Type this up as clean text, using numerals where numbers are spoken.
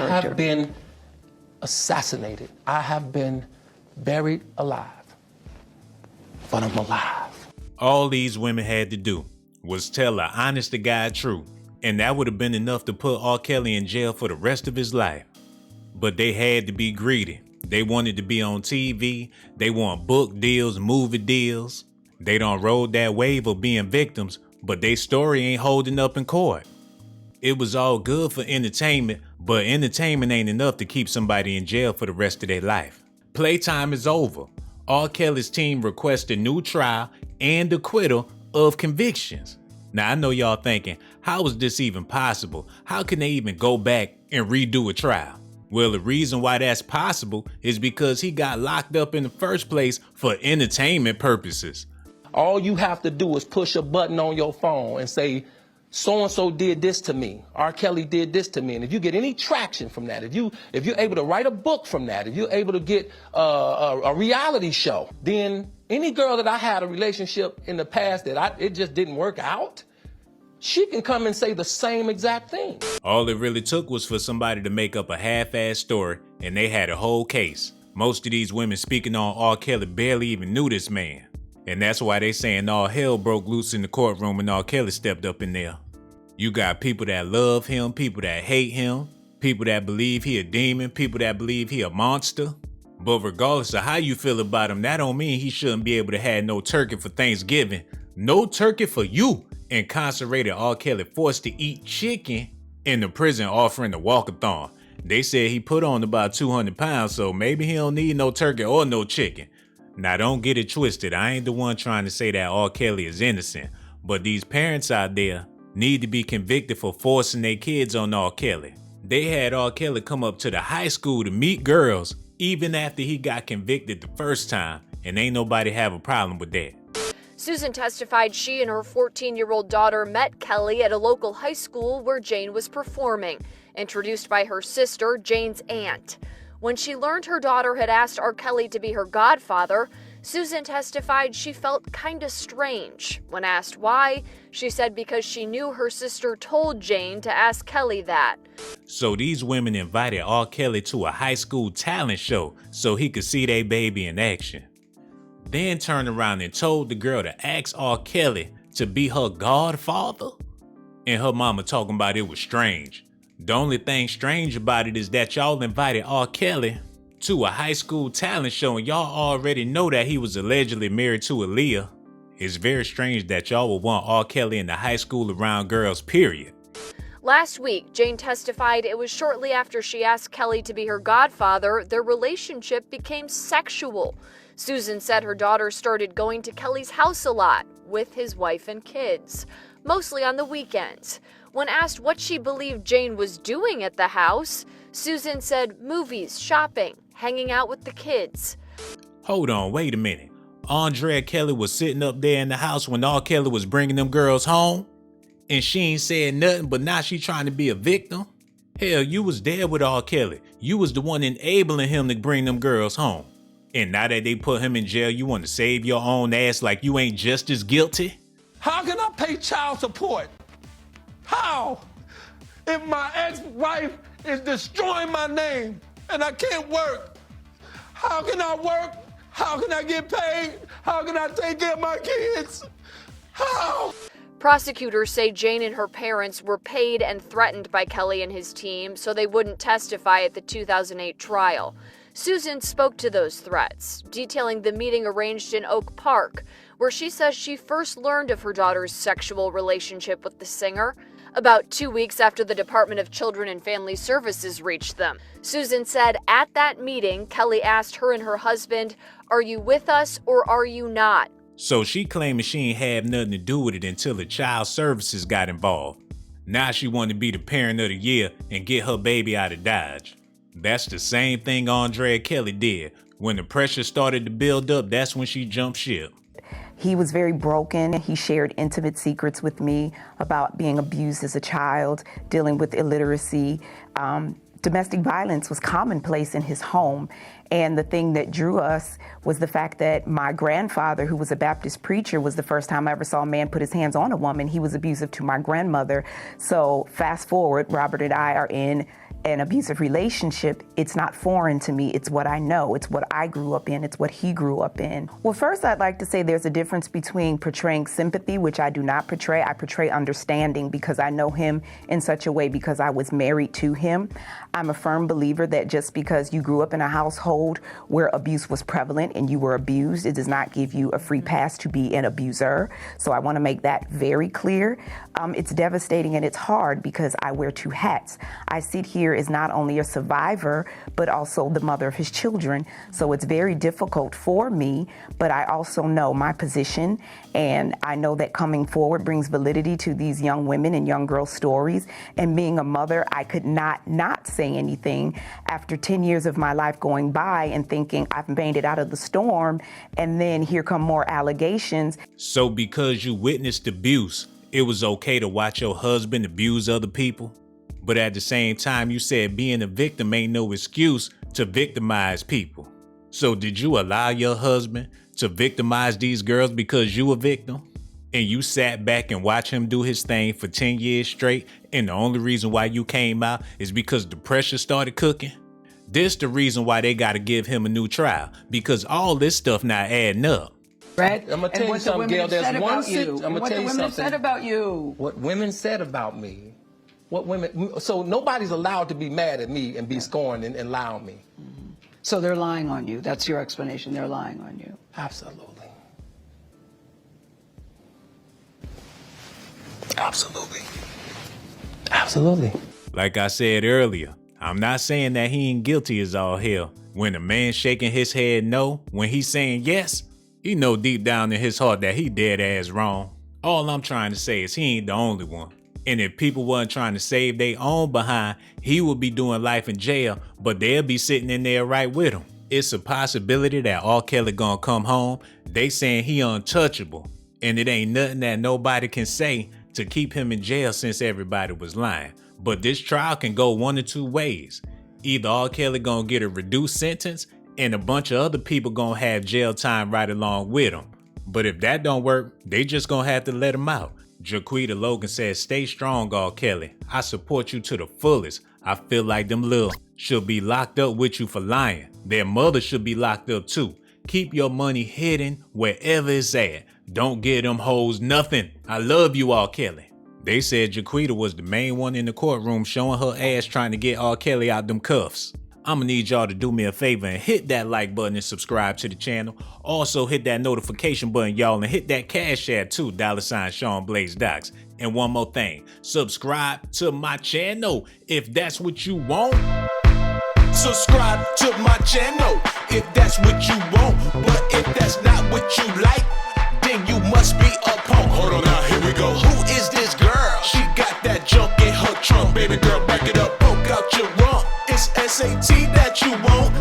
I have been assassinated. I have been buried alive. But I'm alive. All these women had to do was tell her honest to God truth, and that would have been enough to put R. Kelly in jail for the rest of his life. But they had to be greedy. They wanted to be on TV. They want book deals, movie deals. They done rode that wave of being victims, but their story ain't holding up in court. It was all good for entertainment, but entertainment ain't enough to keep somebody in jail for the rest of their life. Playtime is over. R. Kelly's team requested new trial and acquittal of convictions. Now I know y'all thinking, how is this even possible? How can they even go back and redo a trial? Well, the reason why that's possible is because he got locked up in the first place for entertainment purposes. All you have to do is push a button on your phone and say, so-and-so did this to me. R. Kelly did this to me. And if you get any traction from that, if you're able to write a book from that, if you're able to get a reality show, then any girl that I had a relationship in the past that it just didn't work out, she can come and say the same exact thing. All it really took was for somebody to make up a half-assed story, and they had a whole case. Most of these women speaking on R. Kelly barely even knew this man. And that's why they saying all hell broke loose in the courtroom and R. Kelly stepped up in there. You got people that love him, people that hate him, people that believe he a demon, people that believe he a monster. But regardless of how you feel about him, that don't mean he shouldn't be able to have no turkey for Thanksgiving. No turkey for you. Incarcerated R. Kelly forced to eat chicken in the prison offering the walkathon. They said he put on about 200 pounds, so maybe he don't need no turkey or no chicken. Now don't get it twisted, I ain't the one trying to say that R. Kelly is innocent, but these parents out there need to be convicted for forcing their kids on R. Kelly. They had R. Kelly come up to the high school to meet girls, even after he got convicted the first time, and ain't nobody have a problem with that. Susan testified she and her 14-year-old daughter met Kelly at a local high school where Jane was performing, introduced by her sister, Jane's aunt. When she learned her daughter had asked R. Kelly to be her godfather, Susan testified she felt kinda strange. When asked why, she said because she knew her sister told Jane to ask Kelly that. So these women invited R. Kelly to a high school talent show so he could see their baby in action. Then turned around and told the girl to ask R. Kelly to be her godfather? And her mama talking about it was strange. The only thing strange about it is that y'all invited R. Kelly to a high school talent show and y'all already know that he was allegedly married to Aaliyah. It's very strange that y'all would want R. Kelly in the high school around girls, period. Last week, Jane testified it was shortly after she asked Kelly to be her godfather, their relationship became sexual. Susan said her daughter started going to Kelly's house a lot with his wife and kids, mostly on the weekends. When asked what she believed Jane was doing at the house, Susan said movies, shopping, hanging out with the kids. Hold on, wait a minute. Andrea Kelly was sitting up there in the house when R. Kelly was bringing them girls home? And she ain't said nothing, but now she trying to be a victim? Hell, you was there with R. Kelly. You was the one enabling him to bring them girls home. And now that they put him in jail, you want to save your own ass like you ain't just as guilty? How can I pay child support? How? If my ex-wife is destroying my name and I can't work, how can I work? How can I get paid? How can I take care of my kids? How? Prosecutors say Jane and her parents were paid and threatened by Kelly and his team so they wouldn't testify at the 2008 trial. Susan spoke to those threats, detailing the meeting arranged in Oak Park, where she says she first learned of her daughter's sexual relationship with the singer about 2 weeks after the Department of Children and Family Services reached them. Susan said at that meeting, Kelly asked her and her husband, "Are you with us or are you not?" So she claiming she ain't have nothing to do with it until the child services got involved. Now she wanted to be the parent of the year and get her baby out of Dodge. That's the same thing Andrea Kelly did. When the pressure started to build up, that's when she jumped ship. He was very broken. He shared intimate secrets with me about being abused as a child, dealing with illiteracy. Domestic violence was commonplace in his home. And the thing that drew us was the fact that my grandfather, who was a Baptist preacher, was the first time I ever saw a man put his hands on a woman. He was abusive to my grandmother. So fast forward, Robert and I are in an abusive relationship, it's not foreign to me. It's what I know. It's what I grew up in. It's what he grew up in. Well, first, I'd like to say there's a difference between portraying sympathy, which I do not portray. I portray understanding because I know him in such a way because I was married to him. I'm a firm believer that just because you grew up in a household where abuse was prevalent and you were abused, it does not give you a free pass to be an abuser. So I want to make that very clear. It's devastating and it's hard because I wear two hats. I sit here as not only a survivor, but also the mother of his children. So it's very difficult for me, but I also know my position, and I know that coming forward brings validity to these young women and young girls' stories. And being a mother, I could not say anything after 10 years of my life going by and thinking I've made it out of the storm, and then here come more allegations. So because you witnessed abuse, it was okay to watch your husband abuse other people? But at the same time, you said being a victim ain't no excuse to victimize people. So did you allow your husband to victimize these girls because you a victim? And you sat back and watched him do his thing for 10 years straight, and the only reason why you came out is because the pressure started cooking? This the reason why they gotta give him a new trial, because all this stuff not adding up. Right? I'm gonna tell you something, Gail. There's one I'm gonna tell you something. What the women said about you. What women said about me. What women. So nobody's allowed to be mad at me and be scorned and lie on me. So they're lying on you. That's your explanation. They're lying on you. Absolutely. Absolutely. Absolutely. Like I said earlier, I'm not saying that he ain't guilty as all hell. When a man shaking his head no, when he's saying yes, he know deep down in his heart that he dead ass wrong. All I'm trying to say is he ain't the only one. And if people wasn't trying to save their own behind, he would be doing life in jail, but they'll be sitting in there right with him. It's a possibility that R. Kelly gonna come home. They saying he untouchable, and it ain't nothing that nobody can say to keep him in jail since everybody was lying. But this trial can go one of two ways. Either R. Kelly gonna get a reduced sentence and a bunch of other people gonna have jail time right along with him. But if that don't work, they just gonna have to let him out. Jaquita Logan says, "Stay strong, R. Kelly. I support you to the fullest. I feel like them little should be locked up with you for lying. Their mother should be locked up too. Keep your money hidden wherever it's at. Don't give them hoes nothing. I love you, R. Kelly." They said Jaquita was the main one in the courtroom showing her ass trying to get R. Kelly out them cuffs. I'ma need y'all to do me a favor and hit that like button and subscribe to the channel. Also hit that notification button, y'all, and hit that cash app too, $ShawnBlazeDocs. And one more thing, subscribe to my channel if that's what you want. Subscribe to my channel if that's what you want. But if that's not what you like, then you must be a punk. Hold on now, here we go. Who is this girl? She got that junk in her trunk. Baby girl, back it up, poke out your rump. It's S.A.T. that you want.